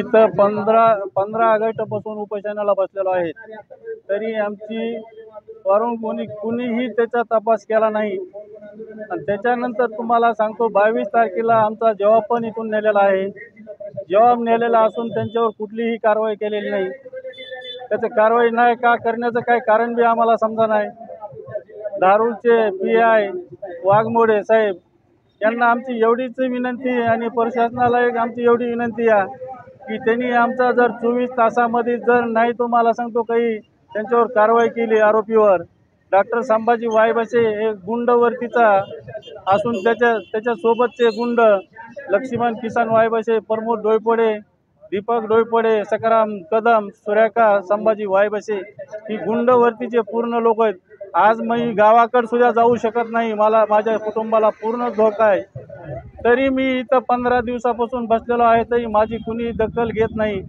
इथं 15 ऑगस्टपासून उपोषणाला बसलेलो आहे, तरी आमची वरून कुणीही त्याचा तपास केला नाही। आणि त्याच्यानंतर तुम्हाला सांगतो 22 तारखेला आमचा जवाब पण इथून नेलेला आहे। जवाब नेलेला असून त्यांच्यावर कुठलीही कारवाई केलेली नाही। त्याची कारवाई नाही का करण्याचं काही कारण बी आम्हाला समजा नाही। दारूचे PI वाघमोडे साहेब यांना आमची एवढीच विनंती आणि प्रशासनाला एक आमची एवढी विनंती आहे की त्यांनी आमचा जर 24 तासामध्ये जर नाही तुम्हाला सांगतो काही त्यांच्यावर कारवाई केली आरोपीवर। डॉक्टर संभाजी वायबसे हे गुंडवर्तीचा असून त्याच्या सोबतचे गुंड लक्ष्मण किसन वायबसे, प्रमोद डोईफोडे, दीपक डोईफोडे, सकाराम कदम, सुरेखा संभाजी वायबसे ही गुंडवर्तीचे पूर्ण लोक आहेत। आज मी गावाकडे सुद्धा जाऊ शकत नाही, मला माझ्या कुटुंबाला पूर्ण धोका आहे। तरी मी इथं 15 दिवसापासून बसलेलो आहे, तरी माझी कुणी दखल घेत नाही।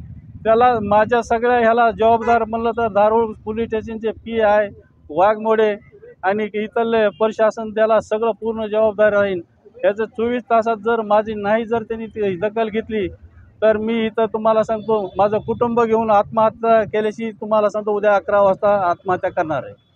त्याला माझ्या सगळ्या ह्याला जबाबदार म्हणलं तर धारूर पोलीस स्टेशनचे PI वाघमोडे आणि इथले प्रशासन त्याला सगळं पूर्ण जबाबदार राहील। त्याचं 24 तासात जर माझी नाही जर त्यांनी दखल घेतली तर मी इथं तुम्हाला सांगतो माझं कुटुंब घेऊन आत्महत्या केल्याशी तुम्हाला सांगतो उद्या 11 वाजता आत्महत्या करणार आहे।